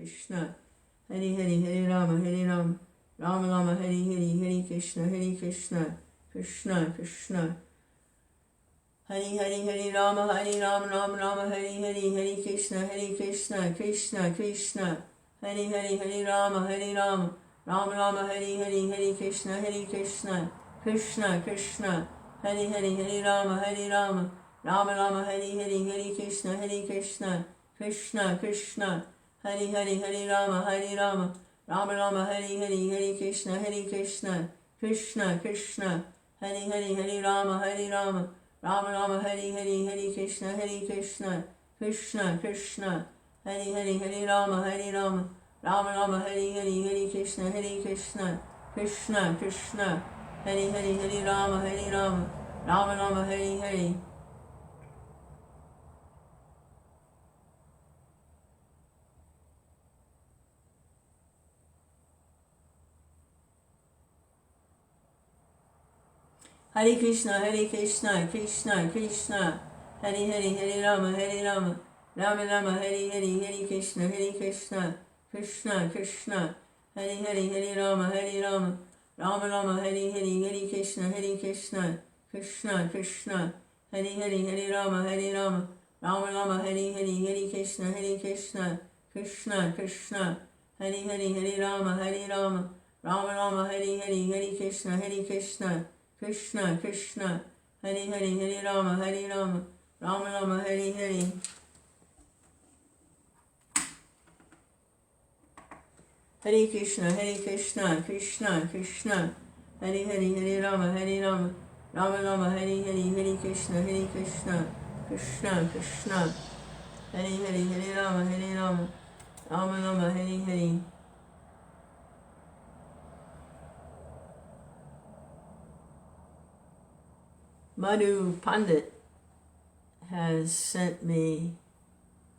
Krishna. Hare Hare, Hare Rama, Rama Rama, Hare Hare, Hare Krishna, Krishna Krishna. Hare Hare, Hare Rama, Rama Rama, Hare Hare, Hare Krishna, Krishna Krishna. Hare Hare, Hare Rama, Rama Rama, Hare Hare, Hare Krishna, Krishna Krishna. Hare Hare, Hare Rama, Rama Rama, Hare Hare, Hare Krishna, Krishna Krishna. Hare Hare, Hare Rama, Rama Rama, Hare Hare, Hare Krishna, Krishna Krishna. Hare Hare, Hare Rama, Rama Rama, Hare Hare, Hare Krishna, Krishna Krishna. Hare Hare, Hare Rama, Rama Rama, Hare Hare, Hare Krishna, Krishna Krishna. Hare Hare, Hare Rama, Rama Rama, Hare Hare. Hare Krishna, Krishna Krishna. Hare Hare, Hare Rama, Rama Rama, Hare Hare, Hare Krishna, Krishna Krishna. Hare Hare, Hare Rama, Rama Rama, Hare Hare, Hare Krishna, Krishna Krishna. Hare Hare, Hare Rama, Rama Rama, Hare Hare, Hare Krishna, Krishna Krishna. Hare Hare, Hare Rama, Rama Rama, Hare Hare, Hare Krishna, Krishna Krishna. Hare Hare, Hare Rama, Rama Rama, Hare Hare. Hare Krishna, Krishna Krishna. Hare Hare, Hare Rama, Rama Rama, Hare Hare, Hare Krishna, Krishna Krishna. Hare Hare, Hare Rama, Rama Rama, Hare Hare. Madhu Pandit has sent me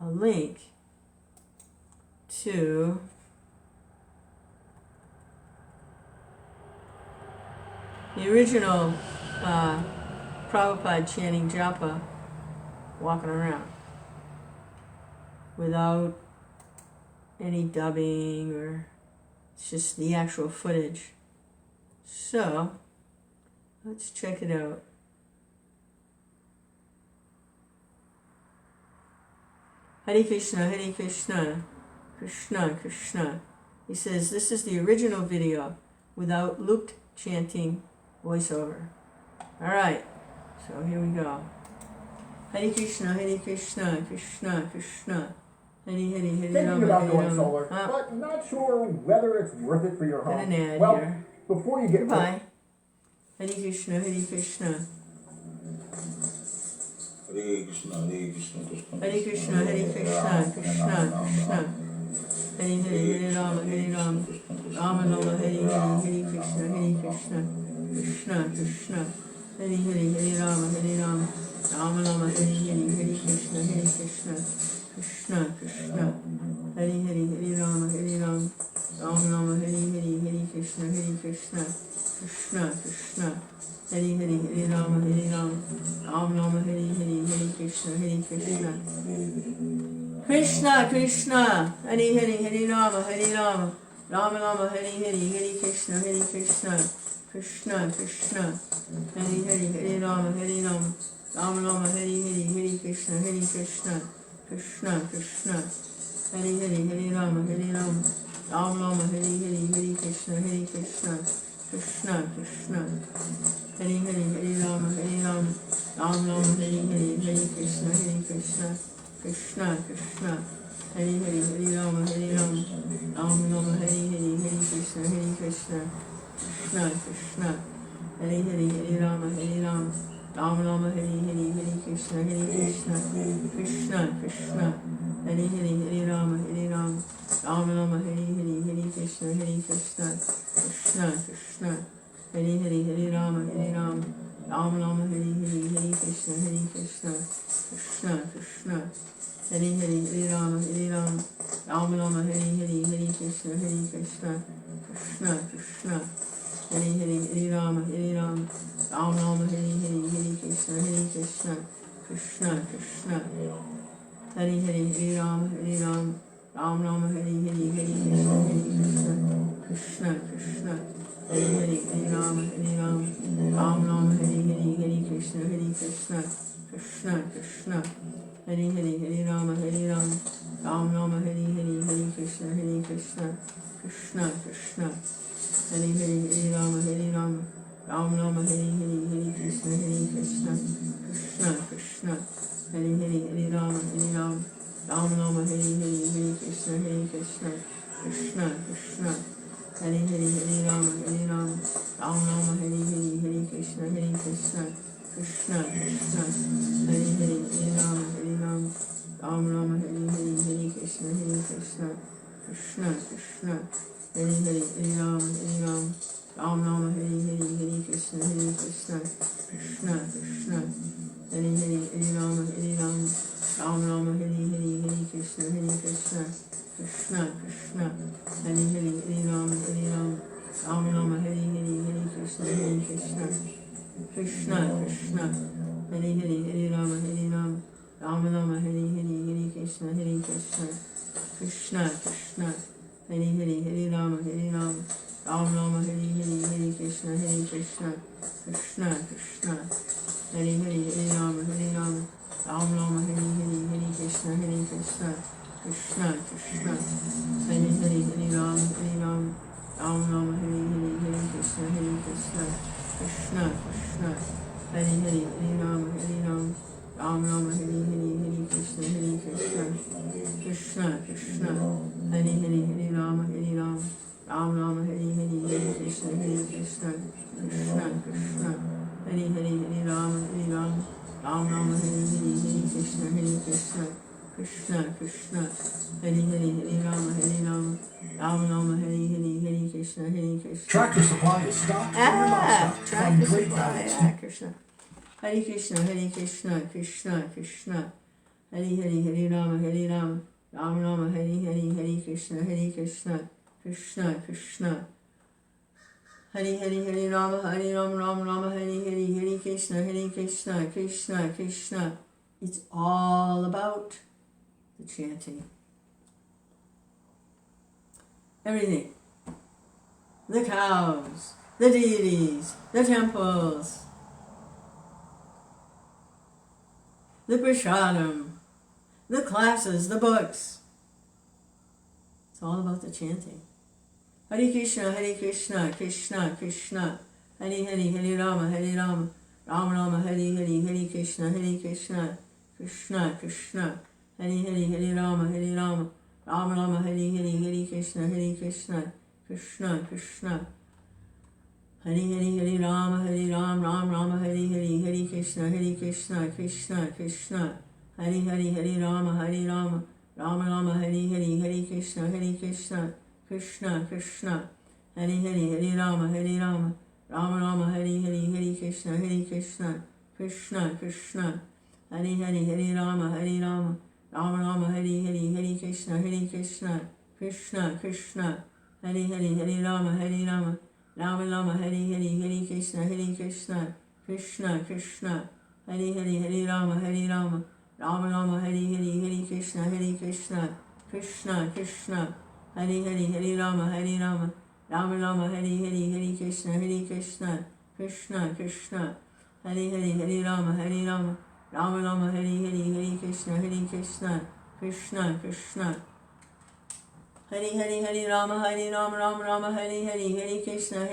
a link to the original Prabhupada chanting japa, walking around, without any dubbing, or it's just the actual footage. So, let's check it out. Hare Krishna, Krishna Krishna. He says this is the original video without looped chanting voiceover. Alright, so here we go. Hare Krishna, Krishna Krishna. Hare Hare, Hare Thinking Rama, about Hare going Rama. solar, but not sure whether it's worth it for your home. Got an ad well, here. before you get Goodbye. Hare Krishna, Krishna. Hare Krishna, Krishna Hare Krishna, Krishna Krishna. Hare Hare, Hare Rama, Rama Rama, Hare Hare, Hare Krishna, Krishna Krishna. Hare Hare, Hare Rama, Rama Rama, Hare Hare, Hare Krishna, Krishna Krishna. Hare Hare, Hare Rama, Rama Rama, Hare Hare, Hare Krishna, Krishna Krishna. Hare Hare, Hare Rama, Rama Rama, Hare Hare, Hare Krishna, Krishna Krishna. Hare Hare, Hare Rama, Rama Rama, Hare Hare, Hare Krishna, Krishna Krishna. Hare Hare, Hare Rama, Rama Rama, Hare Hare, Hare Krishna, Krishna Krishna. Hare Hare, Hare Rama, Rama Rama, Hare Hare, Hare Krishna, Krishna Krishna. Hare Hare, Hare Rama, Rama Rama, Hare Hare, Hare Krishna, Krishna Krishna. Hare Hare, Hare Rama, Rama Rama, Hare Hare, Hare Krishna, Krishna Krishna. Hare Hare, Hare Rama, Rama Rama, Hare Hare, Hare Krishna, Krishna Krishna. Hare Hare, Hare Rama, Rama Rama, Hare Hare, Hare Krishna, Krishna Krishna. Hare Hare, Hare Rama, Rama Rama, Hare Hare, Hare Krishna, Krishna Krishna. Hare Hare, Hare Rama, Rama Rama, Hare Hare, Hare Krishna, Krishna Krishna. Hare Hare, Hare Rama, Rama Rama, Hare Hare, Hare Krishna, Krishna Krishna. Hare Hare, Hare Rama, Ram Rama Hare Hare Hare Krishna Hare Krishna Krishna Krishna Hare Hare Hare Rama Hare Rama Ram Rama Hare Hare Hare Krishna Hare Krishna Krishna Krishna Hare Hare Hare Rama Hare Rama Ram Rama Hare Hare Hare Krishna Hare Krishna Krishna Krishna Hare Hare Hare Rama Hare Rama Ram Rama Hare Hare Hare Krishna Hare Krishna Krishna Krishna Hare Hare Hare Rama Hare Rama Ram Rama Hare Hare Hare Krishna Hare Krishna Krishna Krishna Hare Hare Hare Rama Hare Rama Ram Rama Hare Hare Hare Krishna Hare Krishna Krishna Krishna Hare Hare Hare Rama Hare Rama Ram Rama Hare Hare Hare Krishna Hare Krishna Krishna Krishna Hare Hare Hare Rama Hare Rama Ram Rama Hare Hare Hare Krishna Hare Krishna Krishna Krishna Hare Hare Hare Rama Hare Rama Ram Rama Hare Hare Hare Krishna Hare Krishna Krishna Krishna Hare Hare Hare Rama Hare Rama Ram Rama Hare Hare Hare Krishna Hare Krishna Krishna Krishna Hare Hare Hare Rama Hare Rama Ram Rama Hare Hare Hare Krishna Hare Krishna Krishna Krishna Hare Hare Hare Rama Hare Rama Ram Rama Hare Hare Hare Krishna Hare Krishna Krishna Krishna Hare Hare Hare Rama Hare Rama Ram Rama Hare Hare Hare Krishna Hare Krishna Krishna Krishna Hare Hare Hare Rama Hare Rama Ram Rama Hare Hare Hare Krishna Hare Krishna Krishna Krishna Hare Hare Hare Rama Hare Rama Ram Rama Hare Hare Hare Krishna Hare Krishna Krishna Krishna Hare Hare Hare Rama Hare Rama Ram Rama Hare Hare Hare Krishna Hare Krishna Krishna Krishna Hare Hare Hare Rama Hare Rama Ram Rama Hare Hare Hare Krishna Hare Krishna Krishna Krishna Hare Hare Hare Rama Hare Rama Ram Rama Hare Hare Hare Krishna Hare Krishna. Tractor Supply is stocked for your livestock. Tractor From great Supply, values. Krishna. Hare Krishna, Hare Krishna, Krishna Krishna. Hare Hare, Hare Rama, Hare Rama. Ram Rama, Hare Hare, Hare Krishna, Hare Krishna. Krishna Krishna. Hare Hare, Hare Rama, Hare Rama, Ram Rama, Hare Hare, Hare Krishna, Hare Krishna. Krishna Krishna. It's all about the chanting. Everything. The cows, the deities, the temples, the prasadam, the classes, the books. It's all about the chanting. Hare Krishna, Krishna Krishna, Hare Hare, Hare Rama, Ram Rama, Hare Hare, Hare Krishna, Krishna Krishna, Hare Hare, Hare Rama, Ram Rama, Hare Hare, Hare Krishna, Krishna Krishna, Hare Hare, Hare Rama, Ram Rama, Hare Hare, Hare Krishna, Krishna Krishna, Hare Hare, Hare Rama, Ram Rama, Hare Hare, Hare Krishna, Krishna Krishna, Hare Hare, Hare Rama, Ram Rama, Hare Hare, Hare Krishna, Krishna Krishna, Hare Hare, Hare Rama, Ram Rama, Hare Hare, Hare Krishna, Krishna Krishna, Hare Hare, Hare Rama, Ram Rama, Hare Hare, Hare Krishna, Krishna Krishna, Hare Hare, Hare Rama, Ram Rama, Hare Hare, Hare Krishna, Krishna Krishna, Hare Hare, Hare Rama, Ram Rama, Hare Hare, Hare Krishna,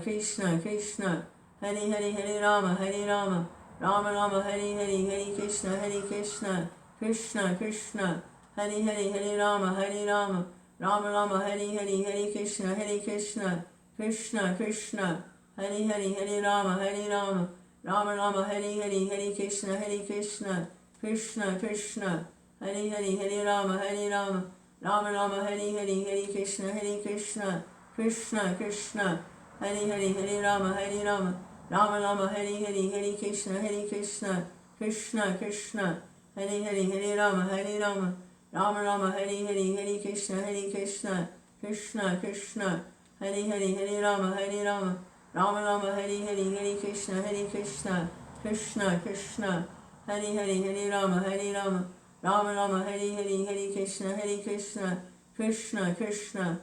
Krishna Krishna, Hare Hare, Hare Rama, Ram Rama, Hare Hare, Hare Krishna, Krishna Krishna, Hare Hare, Hare Rama, Ram Rama, Hare Hare, Hare Krishna, Krishna Krishna, Hare Hare, Hare Rama, Ram Rama, Hare Hare, Hare Krishna, Krishna Krishna, Hare Hare, Hare Rama, Ram Rama, Hare Hare, Hare Krishna, Krishna Krishna, Hare Hare, Hare Rama, Ram Rama, Hare Hare, Hare Krishna, Krishna Krishna, Hare Hare, Hare Rama, Ram Rama, Hare Hare, Hare Krishna, Krishna Krishna, Hare Hare, Hare Rama, Ram Rama, Hare Hare, Hare Krishna, Krishna Krishna, Hare Hare, Hare Rama, Ram Rama, Hare Hare, Hare Krishna, Krishna Krishna, Hare Hare, Hare Rama, Ram Rama, Hare Hare, Hare Krishna, Krishna Krishna, Hare Hare, Hare Rama, Rama Rama Hare Hare, Hare Krishna, Krishna Krishna,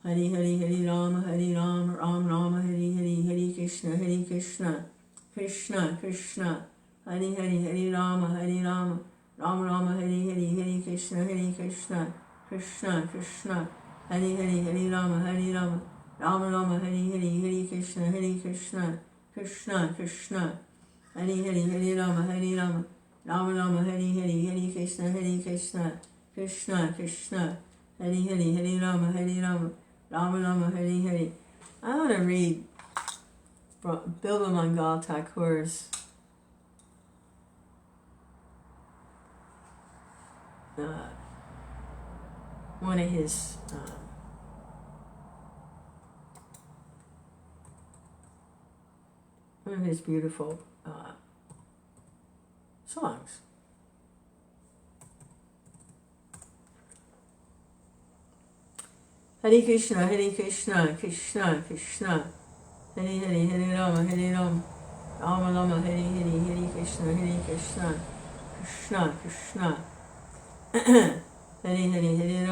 Hare Hare, Hare Rama, Rama Rama, Hare Hare, Hare Krishna, Krishna Krishna, Hare Hare, Hare Rama, Rama Rama, Hare Hare, Hare Krishna, Krishna Krishna, Hare Hare, Hare Rama, Rama Rama, Hare Hare, Hare Krishna, Krishna Krishna, Hare Hare, Hare Rama, Rama Rama, Hare Hare, Hare Krishna, Krishna Krishna, Hare Hare, Hare Rama, Rama Rama, Hare Hare. I want to read Bilba Mangal Thakur's one of his beautiful songs. Hare Krishna, Krishna Krishna, Hare Hare, Hare Rama, Rama Rama, Hare Hare, Hare Krishna, Krishna Krishna, Hare Hare, Hare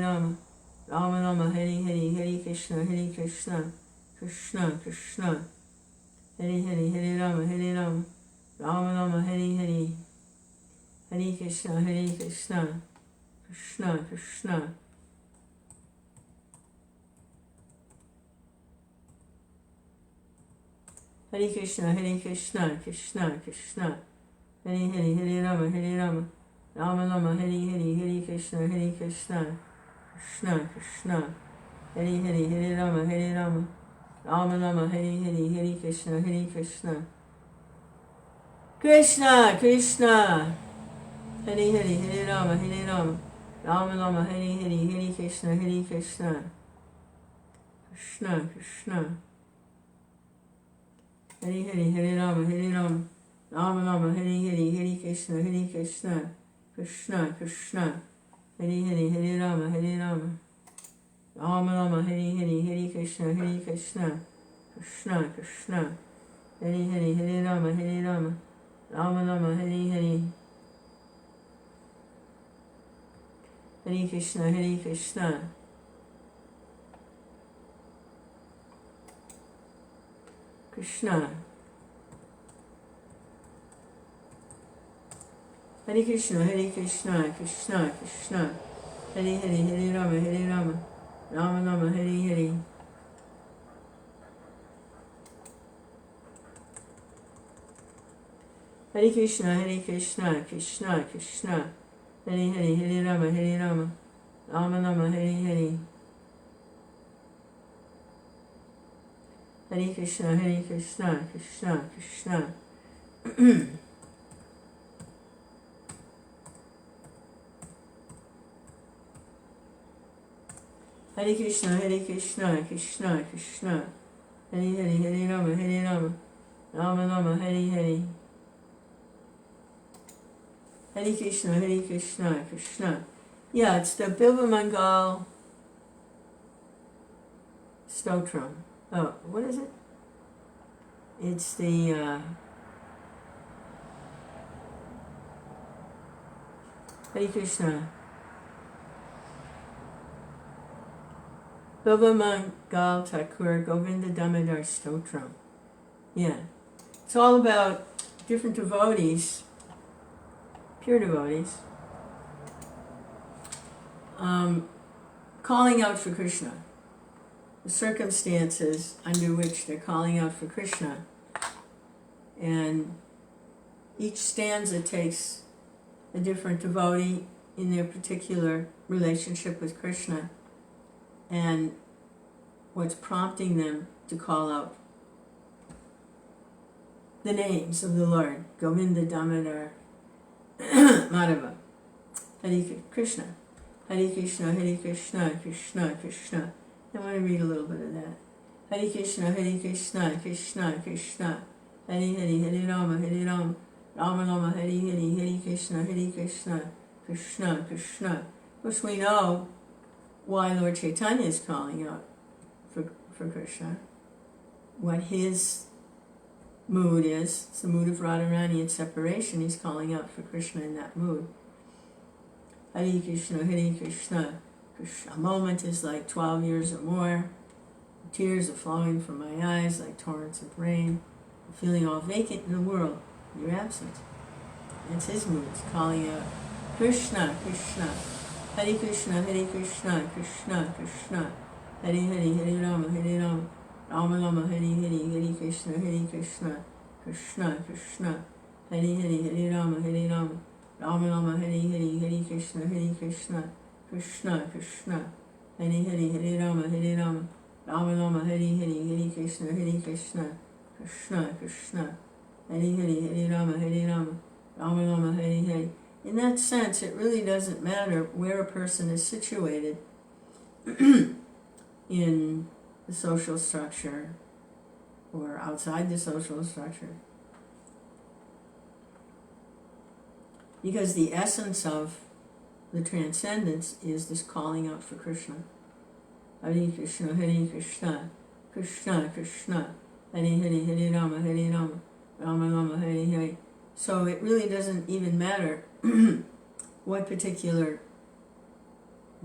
Rama, Rama Rama, Hare Hare, Hare Krishna, Krishna Krishna, Hare Hare, Hare Rama, Rama Rama, Hare Hare, Hare Krishna, Krishna Krishna. Hare Krishna, Krishna Krishna, Hare Hare, Hare Rama, Rama Rama, Hare Hare, Hare Krishna, Krishna Krishna, Hare Hare, Hare Rama, Rama Rama, Hare Hare, Hare Krishna, Krishna Krishna, Hare Hare, Hare Rama, Rama Rama, Hare Hare, Hare Krishna, Krishna Krishna, Hare Hare, Hare Rama, Rama Rama, Hare Hare, Hare Krishna, Krishna Krishna, Hare Hare, Hare Rama, Rama Rama, Hare Hare, Hare Krishna, Krishna Krishna, Hare Hare, Hare Rama, Rama Rama, Hare Hare, Hare Krishna, Krishna, Hare Krishna, Krishna Krishna, Hare Hare, Hare Rama, Rama Rama, Hare Hare, Hare Krishna, Krishna Krishna, Hare Hare, Hare Rama, Rama Rama, Hare Hare, Hare Krishna, Krishna Krishna. Hare Krishna, Krishna Krishna, Hare Hare, Hare Rama, Rama Rama, Hare Hare, Hare Krishna, Krishna. Yeah, it's the Bilba Mangal Stotram. Oh, what is it? It's the Hare Krishna. Bilba Mangal Thakur Govinda Damodara Stotram. Yeah. It's all about different devotees, pure devotees, calling out for Krishna. The circumstances under which they're calling out for Krishna. And each stanza takes a different devotee in their particular relationship with Krishna and what's prompting them to call out the names of the Lord, Govinda, Damodara, Madhava, Hare Krishna, Krishna Krishna. I want to read a little bit of that. Hare Krishna, Krishna Krishna, Hare Hare, Hare Rama, Rama Rama, Hare Hare, Hare Krishna, Krishna Krishna. Of course, we know why Lord Chaitanya is calling out for Krishna, what his mood is. It's the mood of Radharani and separation. He's calling out for Krishna in that mood. Hare Krishna, Hare Krishna. A moment is like 12 years or more. Tears are flowing from my eyes like torrents of rain. I'm feeling all vacant in the world. You're absent. It's his mood. It's calling out Krishna, Krishna. Hare Krishna, Hare Krishna, Krishna, Krishna. Hare Hare, Hare Rama, Hare Rama. Rama Rama, Hare Hare, Hare Krishna, Hare Krishna. Krishna, Krishna. Hare Hare, Hare Rama, Hare Rama. Rama Rama, Hare Hare, Hare Krishna, Hare Krishna. Krishna, Krishna. Hare Hare, Hare Rama, Hare Rama. Rama Rama, Hare Hare, Hare Krishna, Hare Krishna. Krishna, Krishna. Hare Hare, Hare Rama, Hare Rama. Rama Rama, Hare Hare. In that sense, it really doesn't matter where a person is situated in the social structure or outside the social structure. Because the essence of the transcendence is this calling out for Krishna. Hare Krishna, Hare Krishna, Krishna, Krishna, Hare Hare, Hare Rama, Hare Rama, Rama Rama, Hare Hare. So it really doesn't even matter what particular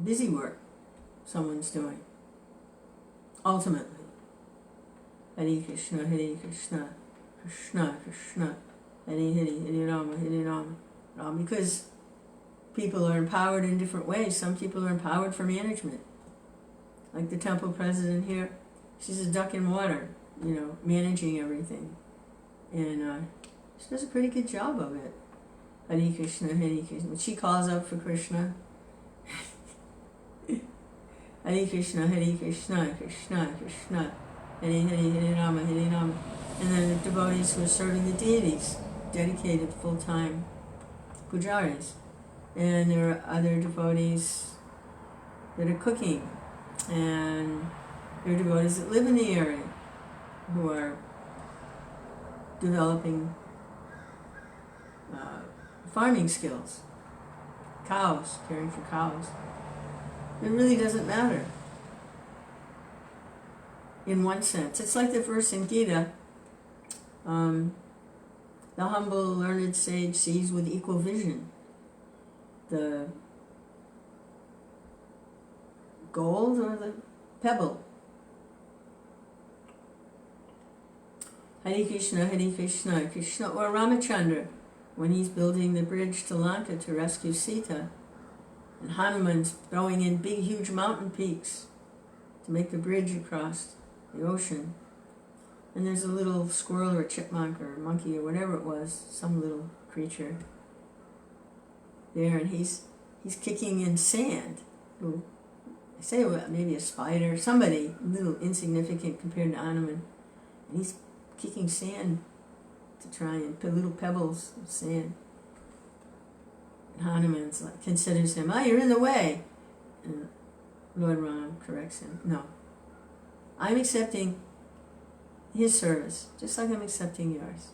busy work someone's doing. Ultimately, Hare Krishna, Hare Krishna, Krishna, Krishna, Hare Hare, Hare Rama, Hare Rama. Because people are empowered in different ways. Some people are empowered for management. Like the temple president here, she's a duck in water, managing everything. And she does a pretty good job of it. Hare Krishna, Hare Krishna. When she calls out for Krishna, Hare Krishna, Hare Krishna, Krishna, Krishna, Hare Hare, Hare Rama, Hare Rama. And then the devotees who are serving the deities, dedicated full-time pujaris. And there are other devotees that are cooking. And there are devotees that live in the area who are developing farming skills, cows, caring for cows. It really doesn't matter in one sense. It's like the verse in Gita, the humble learned sage sees with equal vision the gold or the pebble. Hare Krishna, Hare Krishna, Krishna, or Ramachandra, when he's building the bridge to Lanka to rescue Sita, and Hanuman's throwing in big, huge mountain peaks to make the bridge across the ocean. And there's a little squirrel or a chipmunk or a monkey or whatever it was, some little creature there, and he's kicking in sand. I say maybe a spider, somebody little insignificant compared to Hanuman, and he's kicking sand to try and put little pebbles of sand. And Hanuman considers him, you're in the way. And Lord Ram corrects him, no, I'm accepting his service, just like I'm accepting yours.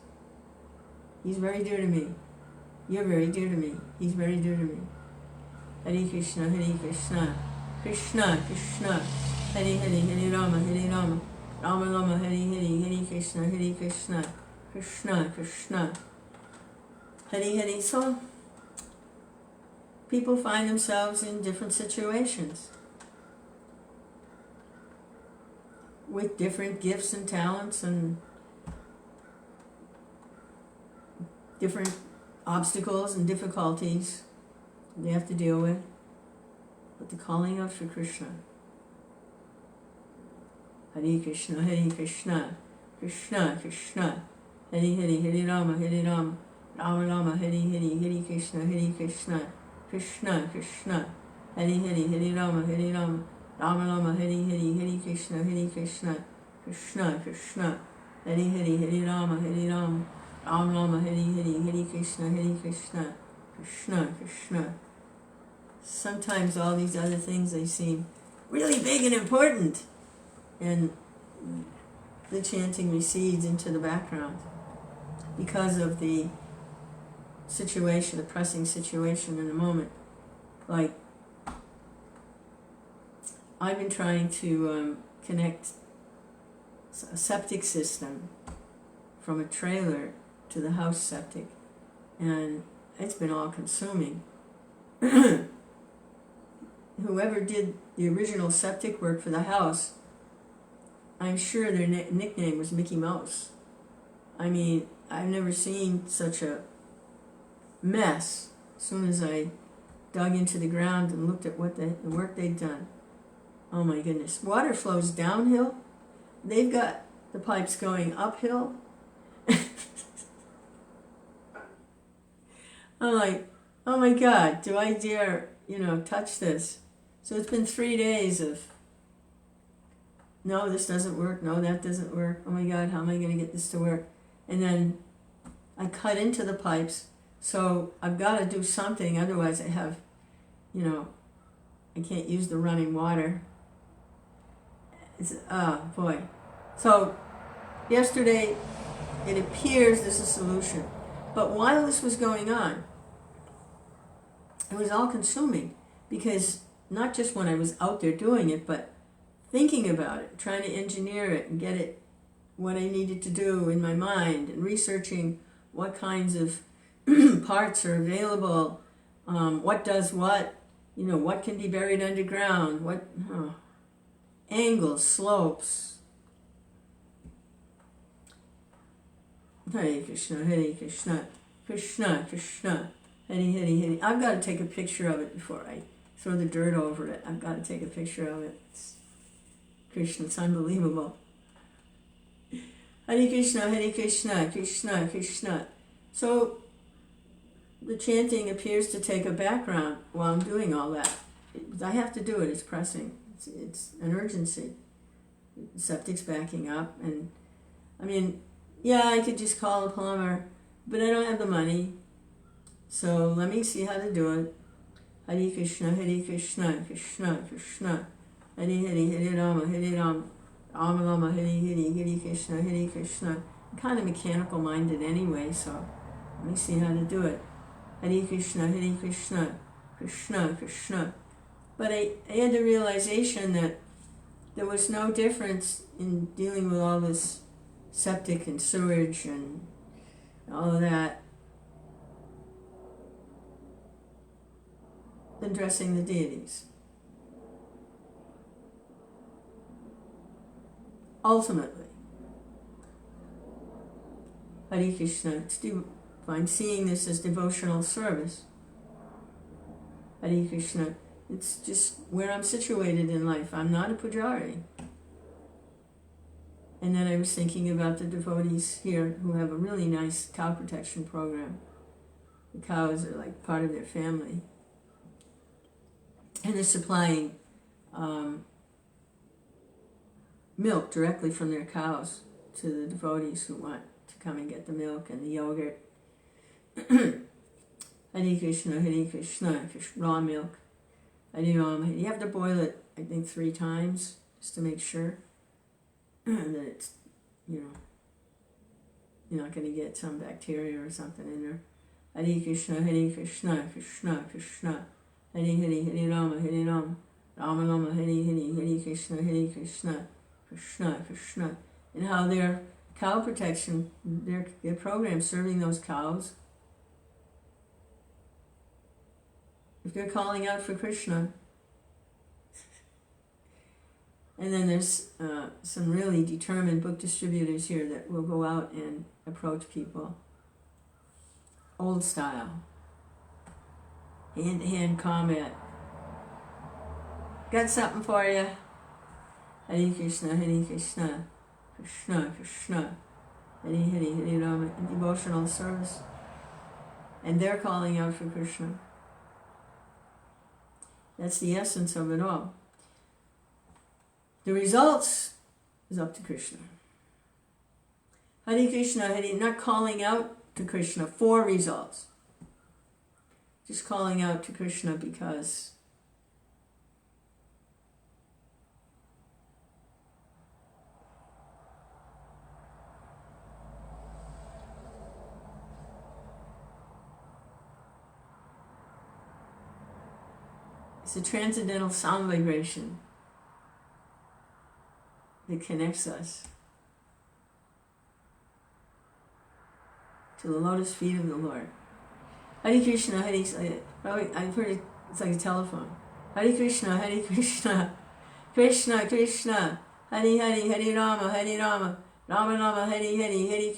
He's very dear to me. You're very dear to me. He's very dear to me. Hare Krishna, Hare Krishna, Krishna, Krishna, Hare Hare, Hare Rama, Hare Rama, Rama Rama, Hare Hare, Hare Krishna, Hare Krishna, Krishna, Krishna, Hare Hare. So, people find themselves in different situations with different gifts and talents and different obstacles and difficulties they have to deal with. But the calling out for Krishna. Hare Krishna, Hare Krishna, Krishna, Krishna, Hare Hare, Hare Rama, Hare Rama, Rama Rama, Hare Hare, Hare Krishna, Hare Krishna, Krishna, Krishna, Hare Hare, Hare Rama, Hare Rama, Rama Rama, Hare Hare, Hare Krishna, Hare Krishna, Krishna, Krishna, Hare Hare, Hare Rama, Hare Rama, Rama Rama, Hare Hare, Hare Krishna, Hare Krishna, Krishna, Krishna. Sometimes all these other things, they seem really big and important, and the chanting recedes into the background because of the situation, the pressing situation in the moment. Like, I've been trying to connect a septic system from a trailer to the house septic, and it's been all consuming. Whoever did the original septic work for the house, I'm sure their nickname was Mickey Mouse. I mean, I've never seen such a mess. As soon as I dug into the ground and looked at what the work they'd done. Oh my goodness. Water flows downhill. They've got the pipes going uphill. I'm like, oh my God, do I dare, touch this? So it's been 3 days of, no, this doesn't work. No, that doesn't work. Oh my God, how am I going to get this to work? And then I cut into the pipes. So I've got to do something. Otherwise I have, I can't use the running water. It's, oh boy. So yesterday, it appears there's a solution. But while this was going on, it was all consuming, because not just when I was out there doing it, but thinking about it, trying to engineer it and get it what I needed to do in my mind, and researching what kinds of parts are available, what does what, what can be buried underground, what angles, slopes. Hare Krishna, Hare Krishna, Krishna Krishna, Hare Hare Hare. I've got to take a picture of it before I throw the dirt over it. I've got to take a picture of it. Krishna, it's unbelievable. Hare Krishna, Hare Krishna, Krishna Krishna. So the chanting appears to take a background while I'm doing all that. I have to do it. It's pressing. It's an urgency. The septic's backing up, and I mean, yeah, I could just call a plumber, but I don't have the money. So let me see how to do it. Hare Krishna, Hare Krishna, Krishna Krishna, Hare Hare, Hare Rama, Hare Rama, Rama Rama, Hare Hare, Hare Krishna, Hare Krishna. I'm kind of mechanical minded anyway, so let me see how to do it. Hare Krishna, Hare Krishna, Krishna Krishna. But I had the realization that there was no difference in dealing with all this septic and sewage and all of that than dressing the deities. Ultimately, Hare Krishna, I'm seeing this as devotional service. Hare Krishna, it's just where I'm situated in life. I'm not a pujari. And then I was thinking about the devotees here who have a really nice cow protection program. The cows are like part of their family. And they're supplying milk directly from their cows to the devotees who want to come and get the milk and the yogurt. Hare Krishna, Hare Krishna, raw milk. You have to boil it, I think, 3 times just to make sure that it's, you're not going to get some bacteria or something in there. Hare Krishna, Hare Krishna, Krishna Krishna, Hare Hare, Hare Rama, Hare Rama, Rama Rama, Hare Hare, Hare Krishna, Hare Krishna, Krishna Krishna. And how their cow protection, their program serving those cows, if they're calling out for Krishna. And then there's some really determined book distributors here that will go out and approach people. Old style. Hand-to-hand combat. Got something for you. Hare Krishna, Hare Krishna, Krishna Krishna, Hare Hare, Hare Rama, devotional service. And they're calling out for Krishna. That's the essence of it all. The results is up to Krishna. Hare Krishna, Hare, not calling out to Krishna for results. Just calling out to Krishna because it's a transcendental sound vibration that connects us. to the lotus feet of the Lord. Hare Krishna, I've heard it, it's like a telephone. Hare Krishna, Krishna Krishna, Hare Hare, Hare Rama, Rama Rama, Hare Hare, Hare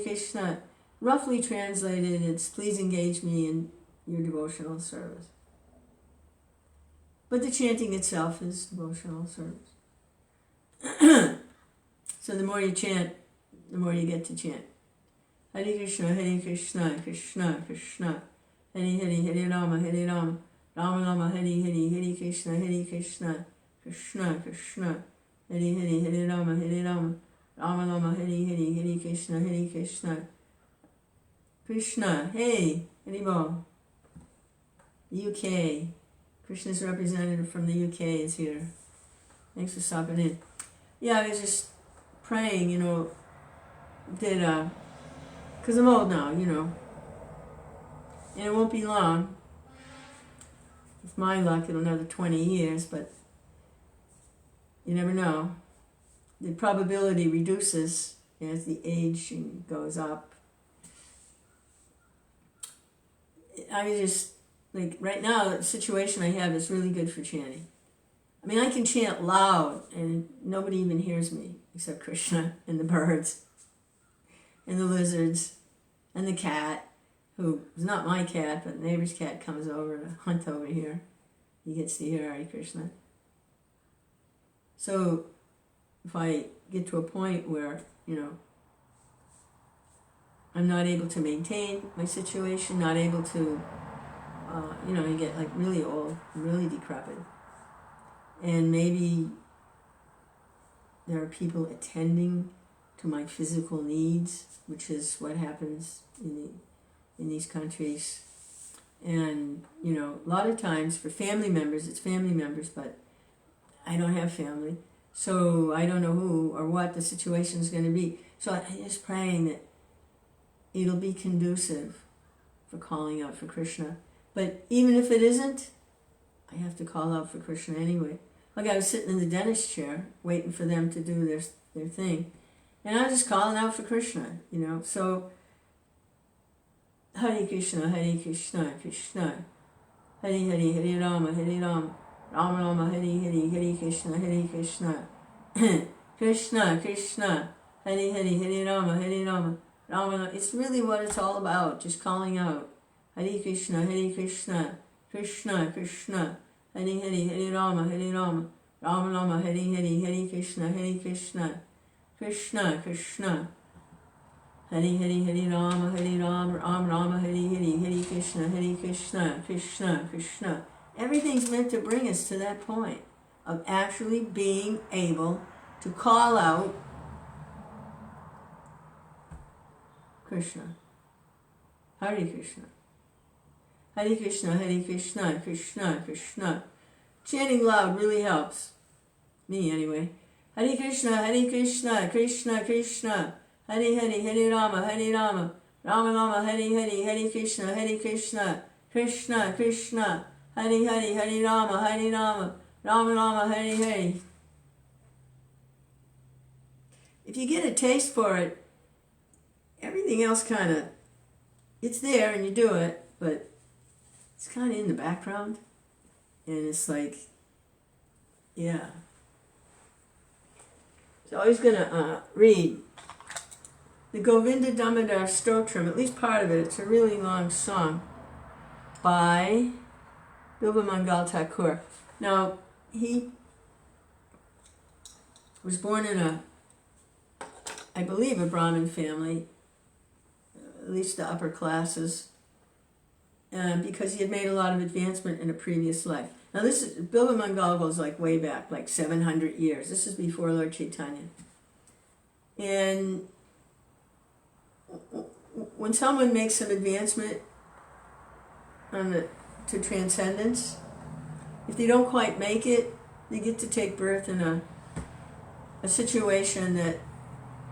Krishna. Roughly translated, it's please engage me in your devotional service. But the chanting itself is devotional service. So the more you chant, the more you get to chant. Hare Krishna, Krishna Krishna, Hare Hare, Hare Rama, Rama Rama, Hare Hare, Hare Krishna Krishna Krishna, Hare Hare, Hare Rama, Rama Rama, Hare Hare, Hare Krishna Krishna. Hey, Haribol. UK. Krishna's representative from the UK is here. Thanks for stopping in. Yeah, I was just praying, that, because I'm old now, and it won't be long. With my luck, it'll another 20 years, but you never know. The probability reduces as the aging goes up. I just, right now, the situation I have is really good for chanting. I mean, I can chant loud and nobody even hears me except Krishna and the birds and the lizards and the cat, who is not my cat, but the neighbor's cat comes over to hunt over here. He gets to hear Hare Krishna. So if I get to a point where, I'm not able to maintain my situation, not able to, you get really old, really decrepit. And maybe there are people attending to my physical needs, which is what happens in these countries. And, a lot of times for family members, it's family members, but I don't have family. So I don't know who or what the situation is going to be. So I'm just praying that it'll be conducive for calling out for Krishna. But even if it isn't, I have to call out for Krishna anyway. Like I was sitting in the dentist chair, waiting for them to do their thing. And I was just calling out for Krishna, So, Hare Krishna, Krishna Hare Hare, Hare Rama, Rama Rama, Hare Hare, Hare Krishna Krishna, Hare Hare, Hare Rama, Rama Rama. It's really what it's all about, just calling out. Hare Krishna, Krishna Krishna, Hare Hare, Hare Rama, Rama Rama, Hare Hare, Hare Krishna Krishna, Hare Hare, Hare Rama, Rama Rama, Hare Hare, Hare Krishna Krishna. Everything's meant to bring us to that point of actually being able to call out Krishna. Hare Krishna. Hare Krishna, Krishna. Chanting loud really helps. Me anyway. Hare Krishna, Krishna Krishna. Hare Hare, Hare Rama, Rama Rama, Hare Hare, Hare Krishna Krishna. Hare Hare, Hare Rama, Rama Rama, Hare Hare. If you get a taste for it, everything else kind of, it's there and you do it, but it's kind of in the background. And it's yeah. So I was going to read the Govinda Damodara Stotram, at least part of it. It's a really long song by Bilba Mangal Thakur. Now, he was born in I believe a Brahmin family, at least the upper classes, because he had made a lot of advancement in a previous life. Now this is, Bilba Mangal goes way back, 700 years. This is before Lord Chaitanya. And when someone makes some advancement to transcendence, if they don't quite make it, they get to take birth in a situation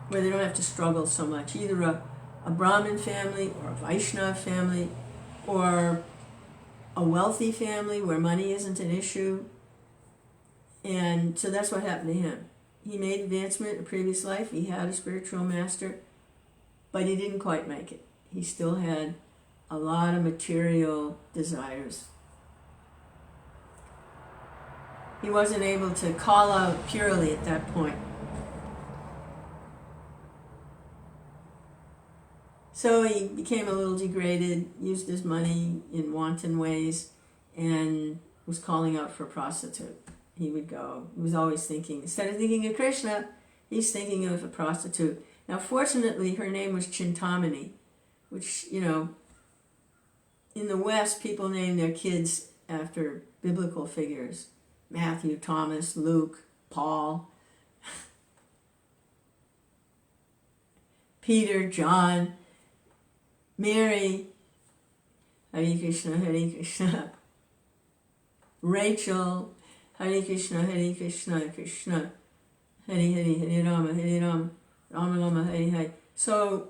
where they don't have to struggle so much. Either a Brahmin family or a Vaishnava family or a wealthy family where money isn't an issue. And so that's what happened to him. He made advancement in a previous life. He had a spiritual master, but he didn't quite make it. he still had a lot of material desires. He wasn't able to call out purely at that point. So he became a little degraded, used his money in wanton ways, and was calling out for a prostitute. He would go, he was always thinking, instead of thinking of Krishna, he's thinking of a prostitute. Now, fortunately, her name was Chintamani, which, you know, in the West, people name their kids after biblical figures. Matthew, Thomas, Luke, Paul, Peter, John, Mary, Hare Krishna, Hare Krishna, Rachel, Hare Krishna, Krishna, Hare Hare, Hare Rama, Rama Rama, Hare Hare. So,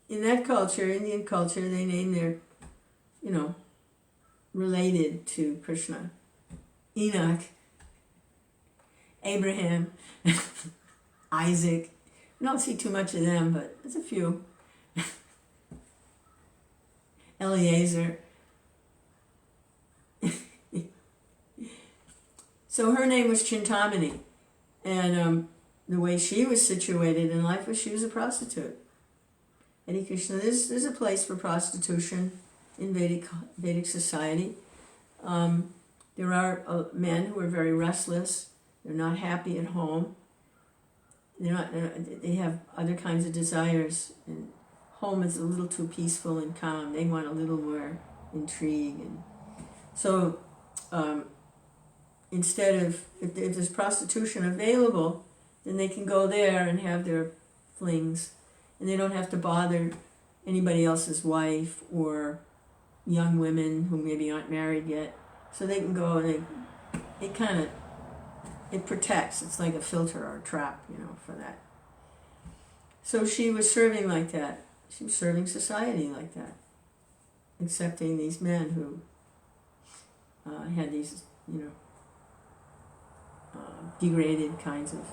in that culture, Indian culture, they name their, you know, related to Krishna. Enoch, Abraham, Isaac. You don't see too much of them, but there's a few. Eliezer. So her name was Chintamani, and the way she was situated in life was she was a prostitute. Hare Krishna, there's a place for prostitution in Vedic society. There are men who are very restless. They're not happy at home. They have other kinds of desires, and home is a little too peaceful and calm. They want a little more intrigue, and so instead of if there's prostitution available, then they can go there and have their flings, and they don't have to bother anybody else's wife or young women who maybe aren't married yet. So they can go and it protects. It's like a filter or a trap, you know, for that. So she was serving like that. She was serving society like that, accepting these men who had these, you know, degraded kinds of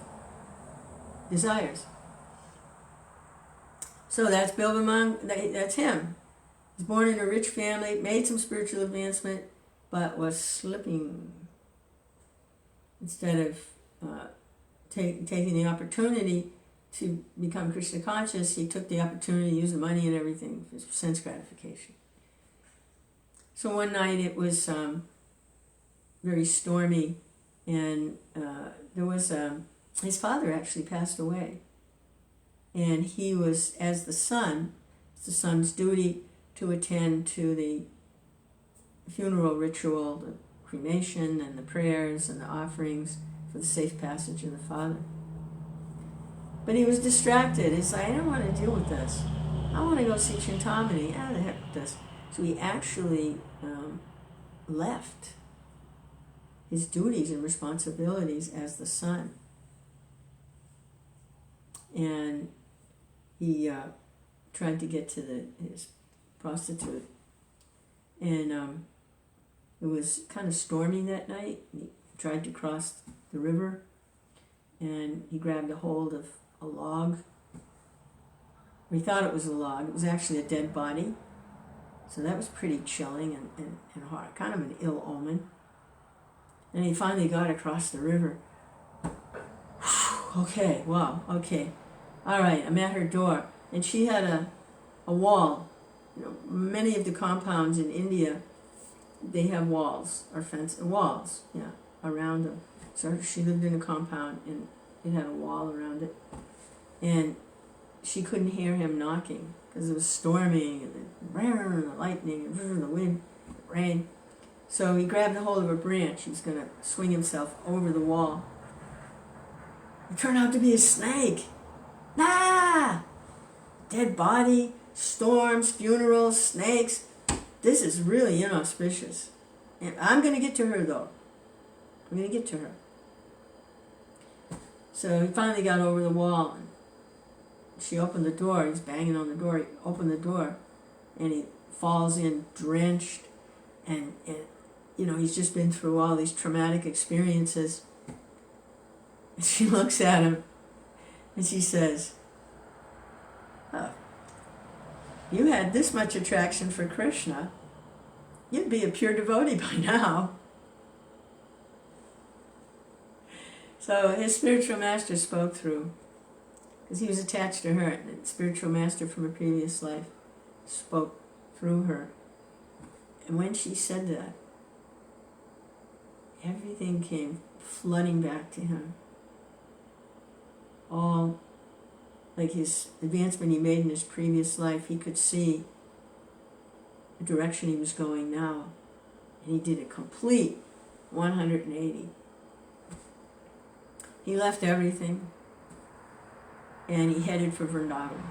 desires. So that's Bilbamang, that's him. He was born in a rich family, made some spiritual advancement, but was slipping. Instead of taking the opportunity to become Krishna conscious, he took the opportunity to use the money and everything for sense gratification. So one night it was very stormy, and there was his father actually passed away, and he was, as the son, it's the son's duty to attend to the funeral ritual, the cremation and the prayers and the offerings for the safe passage of the father. But he was distracted. He's like, I don't want to deal with this. I want to go see Chintamani. The heck with this. So he actually left his duties and responsibilities as the son. And he tried to get to his prostitute. And it was kind of stormy that night. He tried to cross the river, and he grabbed a hold of a log. He thought it was a log. It was actually a dead body. So that was pretty chilling and hard, kind of an ill omen. And he finally got across the river. Okay, wow, okay. All right, I'm at her door. And she had a wall. You know, many of the compounds in India, they have walls or walls, around them. So she lived in a compound, and it had a wall around it. And she couldn't hear him knocking because it was storming, and the lightning, and the wind, the rain. So he grabbed a hold of a branch. He was going to swing himself over the wall. It turned out to be a snake. Ah! Dead body, storms, funerals, snakes. This is really inauspicious. And I'm going to get to her, though. I'm going to get to her. So he finally got over the wall, and she opened the door. He's banging on the door. He opened the door, and he falls in drenched, and he's just been through all these traumatic experiences. And she looks at him, and she says, "Oh, you had this much attraction for Krishna, you'd be a pure devotee by now. So his spiritual master spoke through, because he was attached to her. The spiritual master from a previous life spoke through her. And when she said that, everything came flooding back to him. All like his advancement he made in his previous life, he could see the direction he was going now. And he did a complete 180. He left everything and he headed for Vrindavan.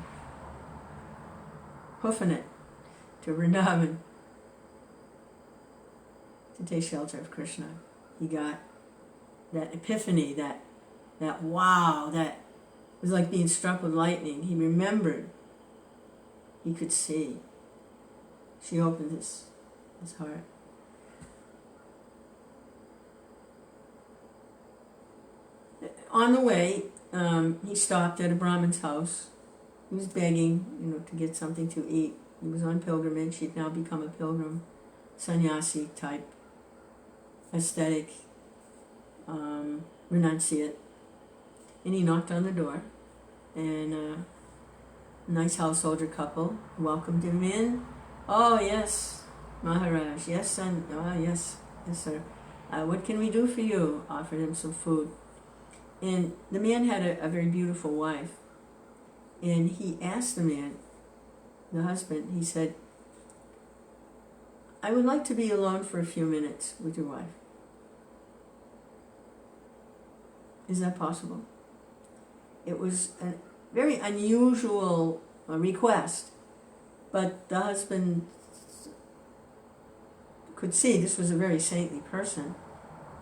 Hoofing it to Vrindavan to take shelter of Krishna. He got that epiphany, that wow, that was like being struck with lightning. He remembered. He could see. She opened his heart. On the way, he stopped at a Brahmin's house. He was begging, to get something to eat. He was on pilgrimage. He'd now become a pilgrim, sannyasi type, aesthetic, renunciate. And he knocked on the door, and a nice householder couple welcomed him in. Oh yes, Maharaj. Yes, son. Oh yes, sir. What can we do for you? Offered him some food. And the man had a very beautiful wife. And he asked the man, the husband, he said, I would like to be alone for a few minutes with your wife. Is that possible? It was a very unusual request, but the husband could see this was a very saintly person.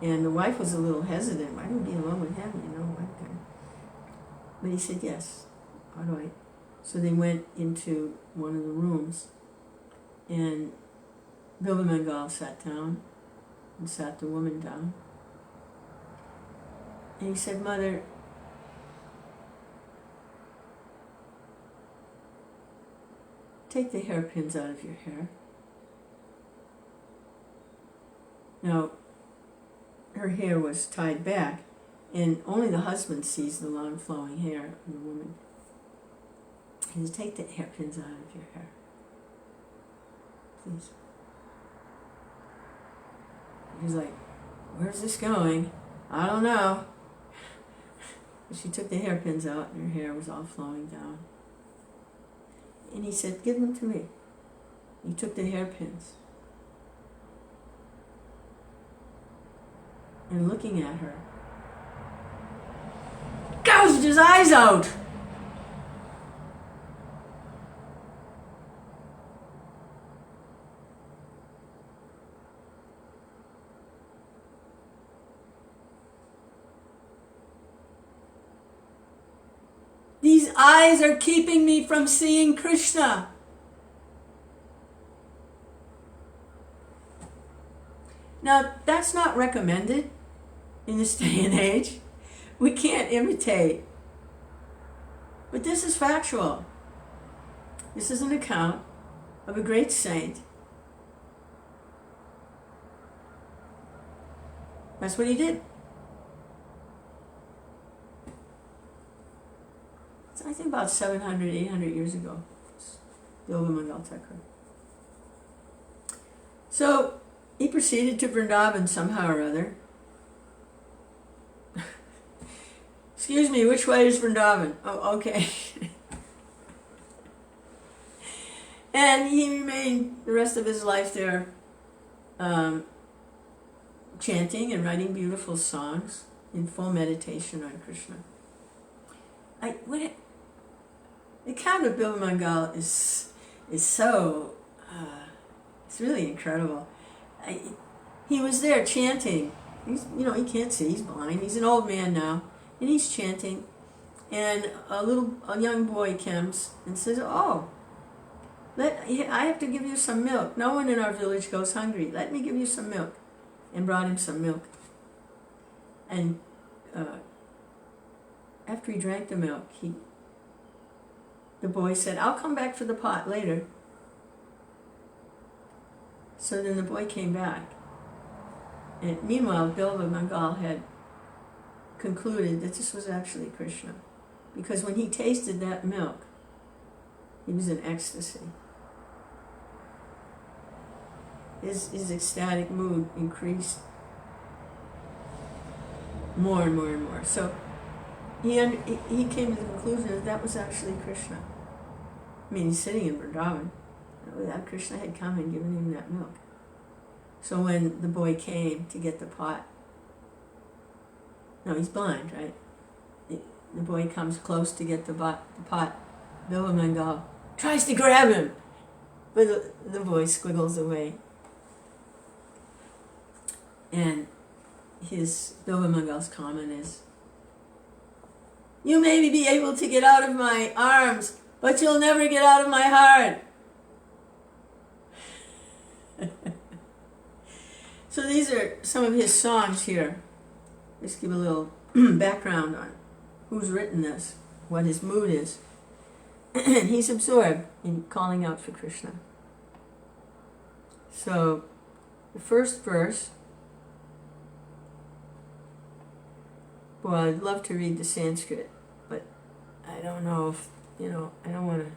And the wife was a little hesitant. Why don't you be alone with him, But he said, yes, all right. So they went into one of the rooms, and Bilvamangal sat down and sat the woman down. And he said, Mother, take the hairpins out of your hair. Now, her hair was tied back, and only the husband sees the long flowing hair of the woman. He said, take the hairpins out of your hair, please. He's like, where's this going? I don't know. But she took the hairpins out, and her hair was all flowing down. And he said, give them to me. He took the hairpins. And looking at her, gouged his eyes out. These eyes are keeping me from seeing Krishna. Now, that's not recommended in this day and age. We can't imitate. But this is factual. This is an account of a great saint. That's what he did. It's, I think, about 700, 800 years ago. The Bilvamangal Thakur. So, he proceeded to Vrindavan somehow or other. Excuse me, which way is Vrindavan? Oh, okay. And he remained the rest of his life there, chanting and writing beautiful songs in full meditation on Krishna. The account of Bilvamangal is so, it's really incredible. He was there chanting. He can't see, he's blind. He's an old man now. And he's chanting. And a young boy comes and says, oh, I have to give you some milk. No one in our village goes hungry. Let me give you some milk. And brought him some milk. And after he drank the milk, he the boy said, I'll come back for the pot later. So then the boy came back. And meanwhile, Bilva Mangal had concluded that this was actually Krishna. Because when he tasted that milk, he was in ecstasy. His ecstatic mood increased more and more and more. So he came to the conclusion that was actually Krishna. I mean, he's sitting in Vrindavan. That Krishna had come and given him that milk. So when the boy came to get the pot, no, he's blind, right? The boy comes close to get the pot. Bilva Mangal tries to grab him, but the boy squiggles away. And Bilva Mangal's comment is, you may be able to get out of my arms, but you'll never get out of my heart. So these are some of his songs here. Just give a little background on who's written this, what his mood is. And he's absorbed in calling out for Krishna. So the first verse, well, I'd love to read the Sanskrit, but I don't know if, I don't want to.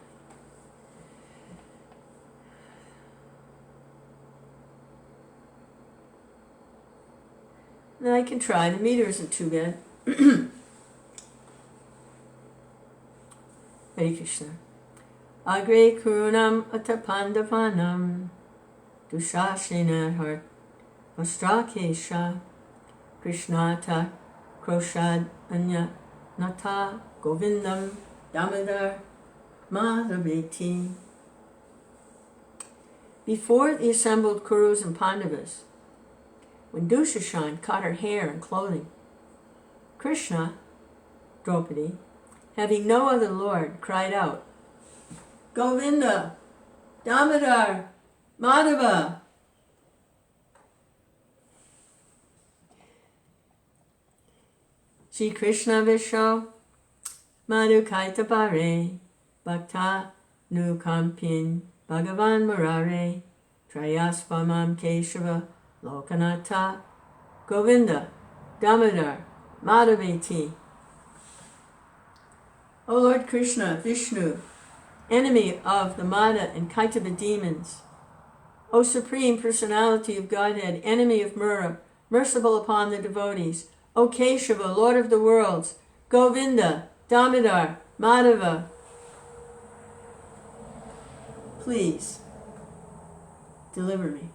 No, I can try. The meter isn't too bad. Hare Krishna. Agre kurunam atapandavanam dushasena vastrakesha krishnata kroshad anya nata govindam Damodara Madhaveti. Before the assembled Kurus and Pandavas, when Dushashan cut her hair and clothing, Krishna, Draupadi, having no other lord, cried out, Govinda, Damodara, Madhava. Shri Krishna Visho, Madhu Kaitapare, Bhakta Nukampin, Bhagavan Murare, Trayaspamam Keshava, Lokanata, Govinda, Damodar, Madhaveti. O Lord Krishna, Vishnu, enemy of the Madha and Kaitava demons, O Supreme Personality of Godhead, enemy of Mura, merciful upon the devotees, O Keshava, Lord of the worlds, Govinda, Damodar, Madhava, please deliver me.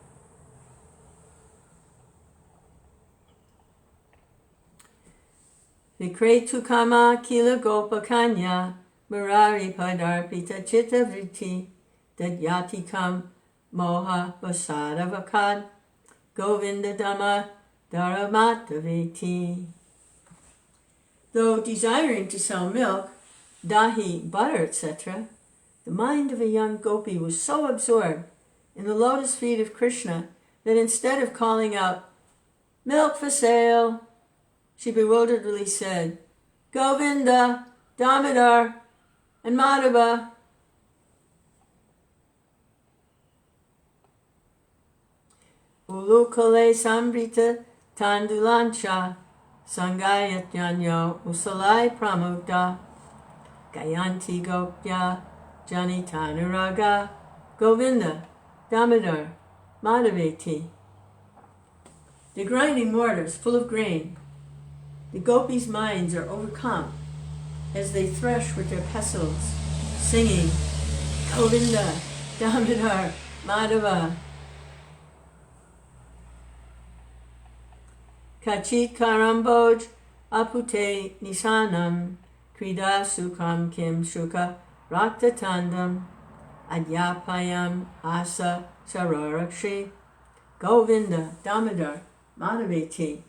Vikretu kama kila gopakanya murari padarpita chitta vritti dadyati kam moha vasada vakad Govinda dhamma dharamataveti. Though desiring to sell milk, dahi, butter, etc., the mind of a young gopi was so absorbed in the lotus feet of Krishna that instead of calling out, milk for sale, she bewilderedly said, Govinda, Damodar, and Madhava. Ulukale sambrita tandulancha sangayat yanyo usalai pramukta gayanti gopya janitanuraga Govinda, Damodar, Madhaveti. The grinding mortars full of grain, the gopis' minds are overcome as they thresh with their pestles, singing, Govinda, Damodar, Madhava. Kachit karamboj apute nisanam krida sukam kim shuka raktatandam adyapayam asa sararakshi Govinda, Damodar, Madhaveti.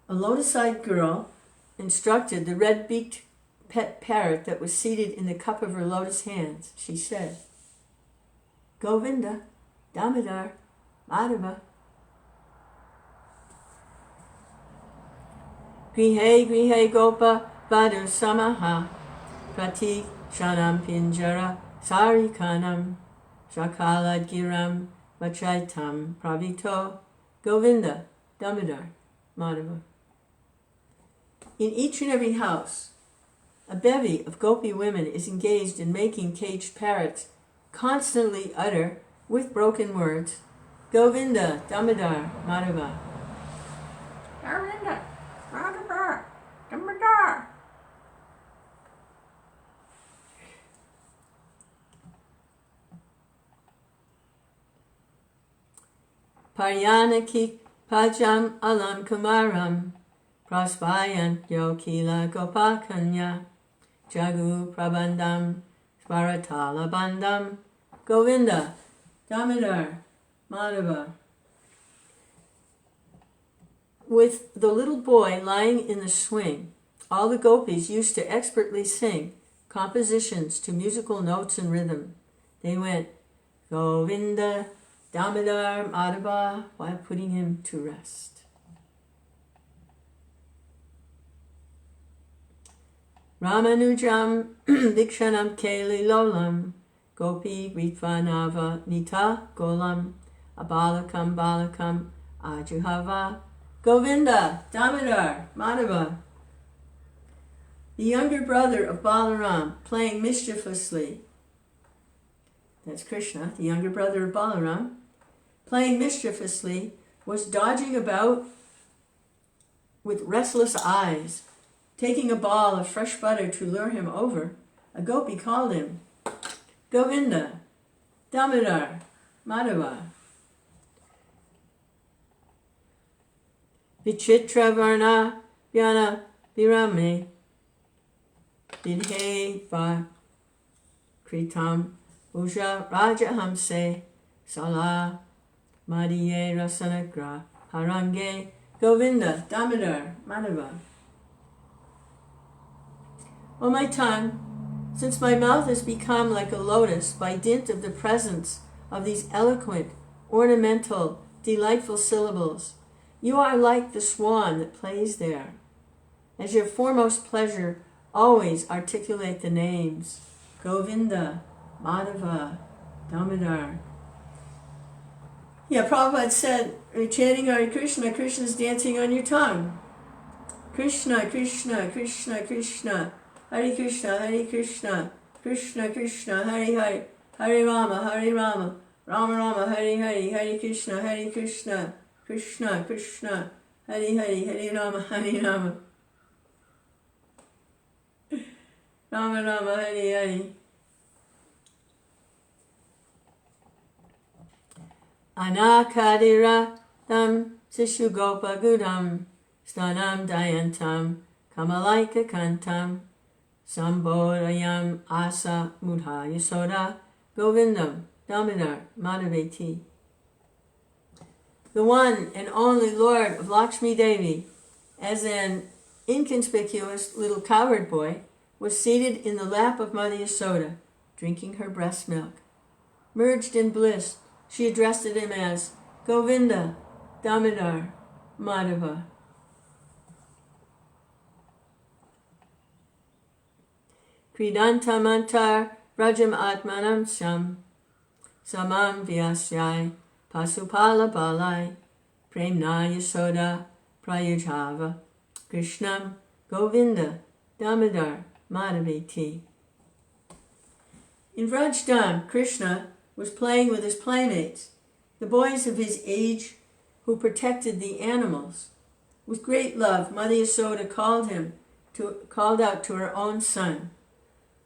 A lotus-eyed girl instructed the red-beaked pet parrot that was seated in the cup of her lotus hands. She said, Govinda, Damodar, Madhava. Grihe grihe gopa vadu samaha Pratik Shanam Pinjara Sarikanam Shakala Giram Vachaitam Pravito Govinda Damodara Madhava. In each and every house, a bevy of gopi women is engaged in making caged parrots constantly utter, with broken words, Govinda Damodara Madhava. Govinda Madhava Damodara. Paryanaki Pajam Alam Kumaram Prasvayan Yokila Gopakanya Jagu Prabandam Svaratala Bandam Govinda Damodara Madhava. With the little boy lying in the swing, all the gopis used to expertly sing compositions to musical notes and rhythm. They went Govinda Damodara Madhava while putting him to rest. Ramanujam Dikshanam Keli Lolam Gopi Gritvanava Nita Golam Abalakam Balakam Ajuhava Govinda Damodara Madhava. The younger brother of Balaram, playing mischievously, that's Krishna, the younger brother of Balaram, playing mischievously, was dodging about with restless eyes. Taking a ball of fresh butter to lure him over, a gopi called him Govinda Damodara Madhava. Vichitra Varna Vyana Virame Vidhe Va Kritam Uja Rajahamse Sala Madiye Rasanagra Harange Govinda Damodara Madhava. O my tongue, since my mouth has become like a lotus by dint of the presence of these eloquent, ornamental, delightful syllables, you are like the swan that plays there. As your foremost pleasure, always articulate the names Govinda, Madhava, Damodara. Yeah, Prabhupada said, chanting Hare Krishna, Krishna is dancing on your tongue. Krishna, Krishna, Krishna, Krishna, Hare Krishna, Hare Krishna, Krishna Krishna, Hare Hare, Hare Rama, Rama Rama, Hare Hare, Hare Krishna, Krishna Krishna, Hare Hare, Hare Rama, Rama Rama, Hare Hare. Anakadira tam Sishugopa Gudam Stanam Dayantam Kamalaika Kantam Sambodayam Asa Mudha Yasoda Govindam Damodara Madhaveti. The one and only Lord of Lakshmi Devi, as an inconspicuous little cowherd boy, was seated in the lap of Mother Yasoda, drinking her breast milk. Merged in bliss, she addressed him as Govinda Damodara Madhava. Kridantamantar Rajam Atmanam Sham Samam Vyasyai Pasupala Balai Premna Yasoda Prayujhava Krishnam Govinda Damodara Madhaveti. In Vrajdam, Krishna was playing with his playmates, the boys of his age who protected the animals. With great love, Mother Yasoda called out to her own son,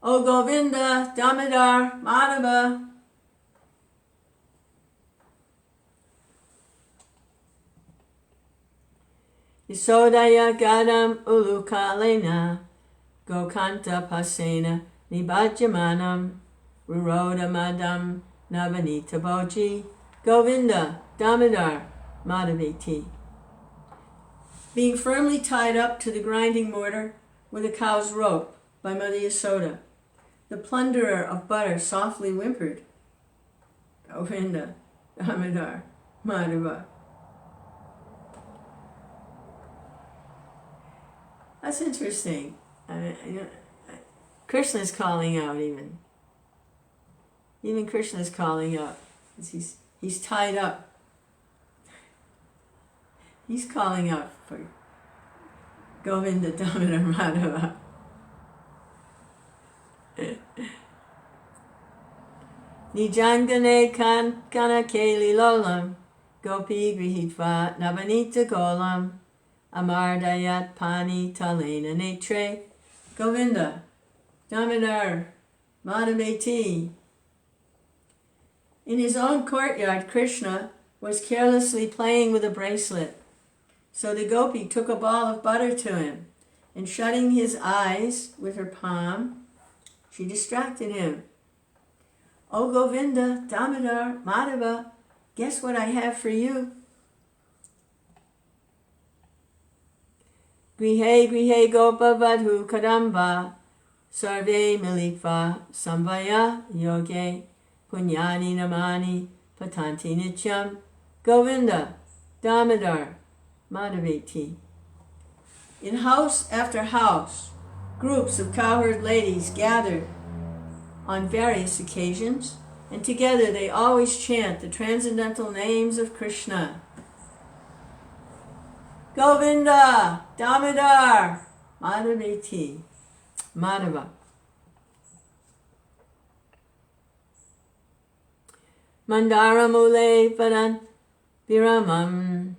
O Govinda Damodara Madhava. Yasodaya Gadam Ulukalena Gokanta Pasena Nibhajamanam Ruroda Madam Navanita Boji Govinda Damodara Madhaveti. Being firmly tied up to the grinding mortar with a cow's rope by Mother Yasoda, the plunderer of butter softly whimpered, Govinda Damodara Madhava. That's interesting. Krishna's calling out even. Even Krishna's calling out. He's tied up. He's calling out for Govinda, Damodara, Madhava. Nijangane kana keli lolam, gopi grihitva navanita golam, amardayat pani talena netre, Govinda, Damodara, Madhaveti. In his own courtyard, Krishna was carelessly playing with a bracelet. So the gopi took a ball of butter to him, and shutting his eyes with her palm, she distracted him. "Oh Govinda, Damodara, Madhava, guess what I have for you?" Grihe grihe gopa vadhu kadamba, sarve militva samvaya yoge, punyani namani patanti nityam, Govinda, Damodara, Madhaveti. In house after house, groups of cowherd ladies gathered on various occasions, and together they always chant the transcendental names of Krishna. Govinda, Damodara, Madhaveti, Madhava. Mandara mule padan viramam,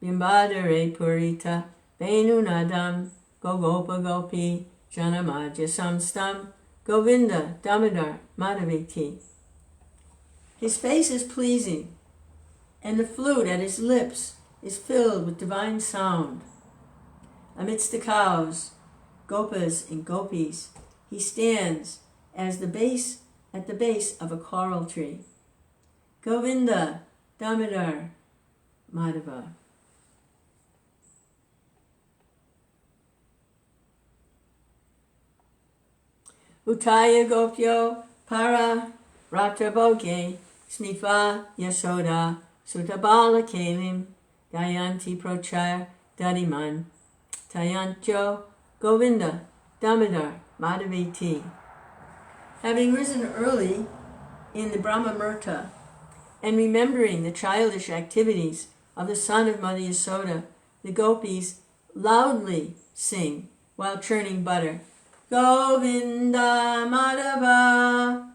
bimbadare purita, venunadam, gogopa gopi, janamaja samstam, Govinda, Damodara, Madhaveti. His face is pleasing, and the flute at his lips is filled with divine sound. Amidst the cows, gopas and gopis, he stands at the base of a coral tree. Govinda, Damodara, Madhava. Utaya gopyo para ratrabhoge, snifa yasoda, sutabala kelim, gayanti prochaya dadiman, tayancho, Govinda, Damodara, Madhaveti. Having risen early in the Brahmamurta, and remembering the childish activities of the son of Mother Yasoda, the gopis loudly sing while churning butter. Govinda Madhava,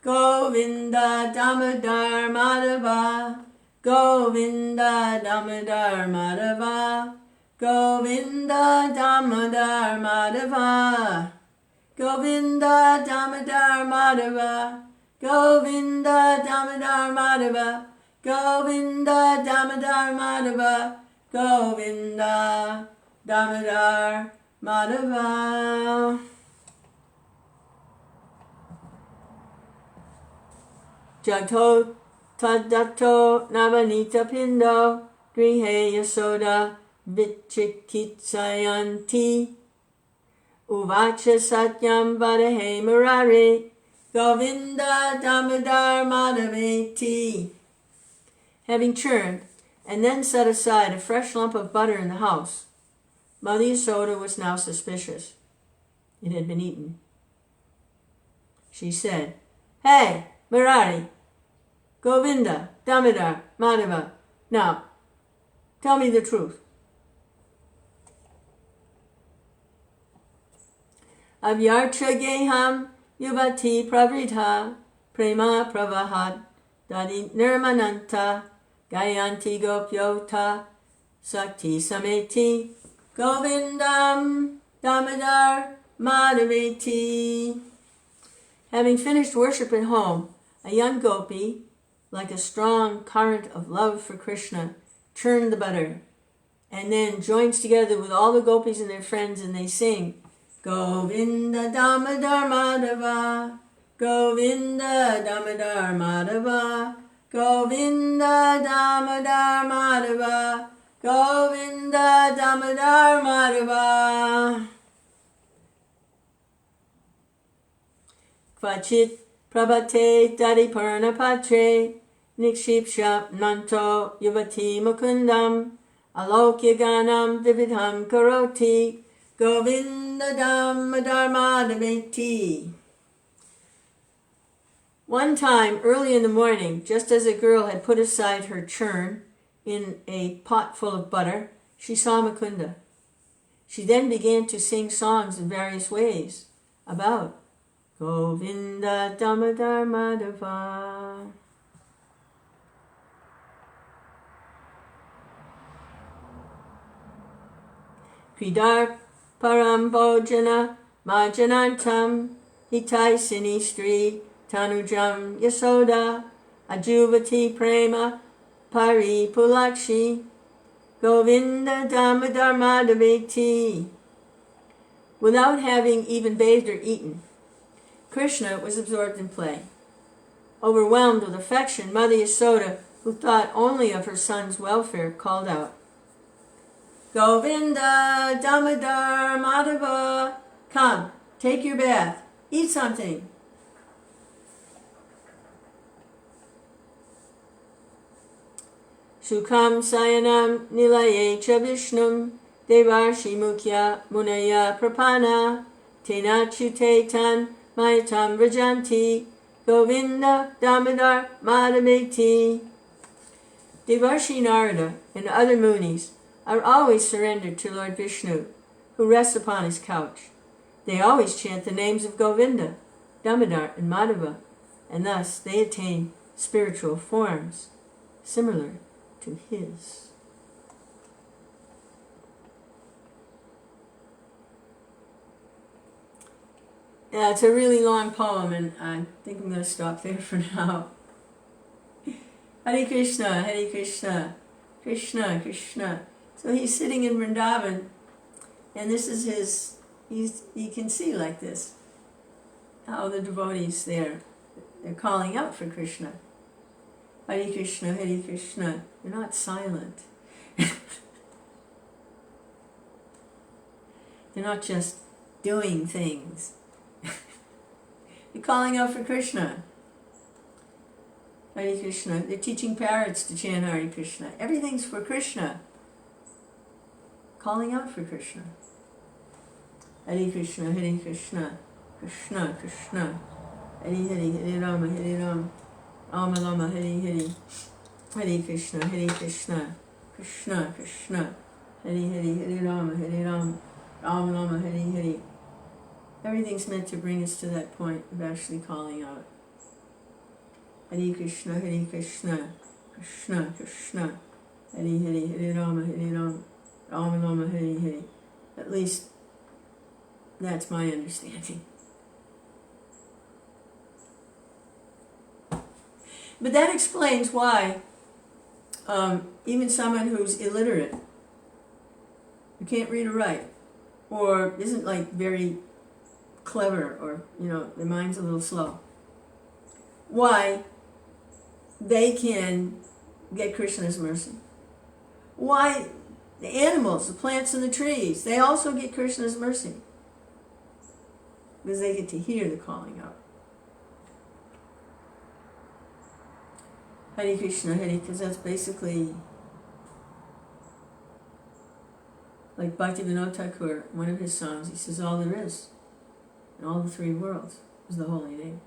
Govinda Damodara Madhava, Govinda Damodara Madhava, Govinda Damodara Madhava, Govinda Damodara Madhava, Govinda Damodara Madhava, Govinda Damodara Madhava, Govinda Damodara Madhava. Jagto tadato navanita pindo, grihe yasoda vichikitsayanti, uvacha satyam vadahe murare, Govinda Damodara Madhaveti. Having churned and then set aside a fresh lump of butter in the house, Mother Yasoda was now suspicious. It had been eaten. She said, "Hey, Murari, Govinda, Damodara, Madhava, now, tell me the truth. Avyarcha geham yuvati pravritha prema pravahat dadi nirmananta gayanti gopyota sakti sameti Govindam Damodara Madhaveti." Having finished worship at home, a young gopi, like a strong current of love for Krishna, churned the butter, and then joins together with all the gopis and their friends, and they sing, Govinda Damodara Madhava, Govinda Damodara Madhava, Govinda Damodara Madhava, Govinda Damodara Madhava. Kvachit prabhate dadipurna patre, nikshipshap nanto yuvati mukundam, alokya ganam vividham karoti, Govinda Damodara Madhaveti. One time, early in the morning, just as a girl had put aside her churn in a pot full of butter, she saw Mukunda. She then began to sing songs in various ways about Govinda Damodara Madhava. Kridar Parambojana Majanantam Hitaisini Stri Tanujam Yasoda Ajuvati Prema Paripulakshi Govinda Damodar Madhaveti. Without having even bathed or eaten, Krishna was absorbed in play. Overwhelmed with affection, Mother Yasoda, who thought only of her son's welfare, called out, Govinda Damodar Madhava, come, take your bath, eat something. Shukam Sayanam Nilaye Cha Vishnum Devarshi Mukhya Munaya Prapana Tenachute Tan Mayatam Rajanti Govinda Damodar Madhaveti. Devarshi Narada and other munis are always surrendered to Lord Vishnu, who rests upon his couch. They always chant the names of Govinda, Damodar, and Madhava, and thus they attain spiritual forms similar to his. Yeah, it's a really long poem, and I think I'm going to stop there for now. Hare Krishna, Hare Krishna, Krishna, Krishna. So he's sitting in Vrindavan, and this is his, you can see like this, how the devotees there, they're calling out for Krishna. Hare Krishna, Hare Krishna. They're not silent. They're not just doing things. They're calling out for Krishna. Hare Krishna. They're teaching parrots to chant Hare Krishna. Everything's for Krishna. Calling out for Krishna. Hare Krishna, Hare Krishna, Krishna, Krishna. Hare Hare, Hare Rama, Hare Rama, Rama Rama, Hare Hare. Hare Krishna, Hare Krishna, Krishna, Krishna. Hare Hare, Hare Rama, Hare Rama, Rama Rama, Hare Hare. Everything's meant to bring us to that point of actually calling out. Hare Krishna, Hare Krishna, Krishna, Krishna. Hare Hare, Hare Rama, Hare Rama, Rama Rama, Hare Hare. At least that's my understanding. But that explains why even someone who's illiterate, who can't read or write, or isn't like very clever, or their mind's a little slow, why they can get Krishna's mercy. Why the animals, the plants and the trees, they also get Krishna's mercy. Because they get to hear the calling out. Hare Krishna, Hare, because that's basically like Bhaktivinoda Thakur, one of his songs, he says, all there is in all the three worlds is the holy name.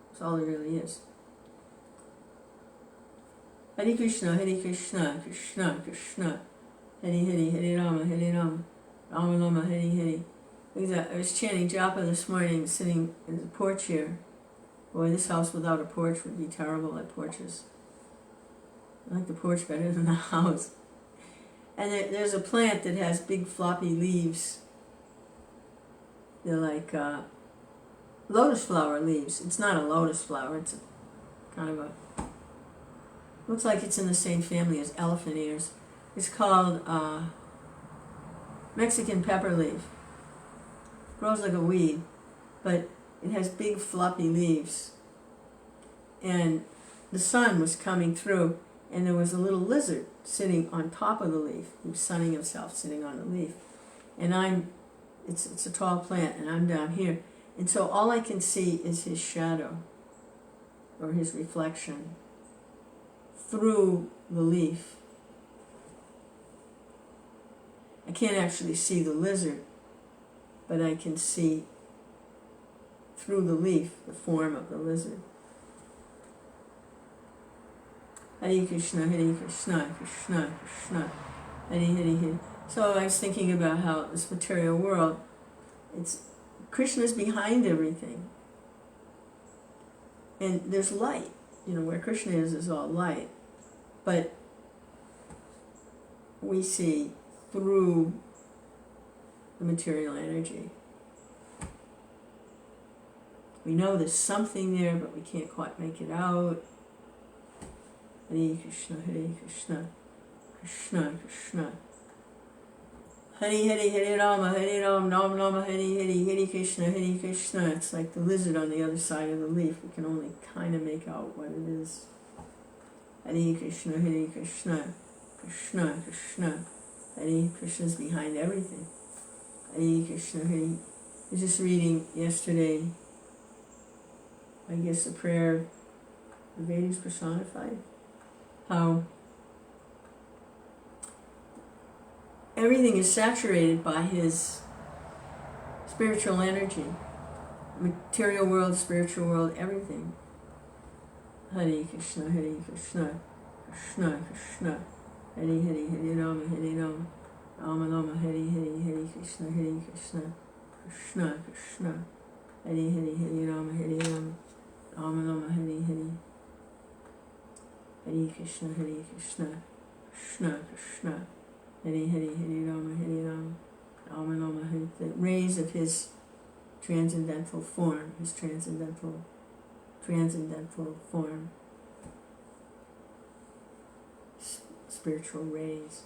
That's all there really is. Hare Krishna, Hare Krishna, Krishna, Krishna, Hare Hare, Hare Rama, Hare Rama, Rama Rama, Hare Hare. I was chanting japa this morning, sitting in the porch here. Boy, this house without a porch would be terrible at porches. I like the porch better than the house. And there's a plant that has big floppy leaves. They're like lotus flower leaves. It's not a lotus flower, it's a kind of a, looks like it's in the same family as elephant ears. It's called Mexican pepper leaf. Grows like a weed, but it has big floppy leaves. And the sun was coming through, and there was a little lizard sitting on top of the leaf. He was sunning himself sitting on the leaf. And it's a tall plant, and I'm down here. And so all I can see is his shadow, or his reflection, through the leaf. I can't actually see the lizard, but I can see through the leaf the form of the lizard. Hare Krishna, Hare Krishna, Krishna Krishna, Hare Hare Hare. So I was thinking about how this material world, it's Krishna's behind everything. And there's light. Where Krishna is all light. But we see through the material energy. We know there's something there, but we can't quite make it out. Hare Krishna, Hare Krishna, Krishna Krishna. Hare Hare, Hare Rama, Rama Rama, Hare Hare, Hare Krishna, Hare Krishna. It's like the lizard on the other side of the leaf. We can only kind of make out what it is. Hare Krishna, Hare Krishna, Krishna Krishna. Hare Krishna's behind everything. Hare Krishna, Hare. I was just reading yesterday, I guess, the prayer the Vedas personified. How everything is saturated by his spiritual energy. Material world, spiritual world, everything. Hare Krishna, Hare Krishna, Krishna Krishna, Hare Hare, Hare Rama, Rama Rama, Hare Hare, Hare Krishna, Hare Krishna, Krishna Krishna, Hare Hare, Hare Rama, Rama Rama, Hare Hare. Hare Krishna, Hare Krishna, Krishna Krishna, Hare Hare, Hare Rama, Rama Rama, Hare. The rays of his transcendental form, form, spiritual rays.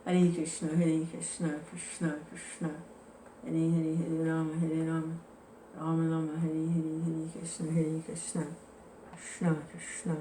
Hare Krishna, Hare Krishna, Krishna Krishna, Hare Hare, Hare Rama, Rama Rama, Hare Hare, Hare Krishna, Hare Krishna, Krishna Krishna.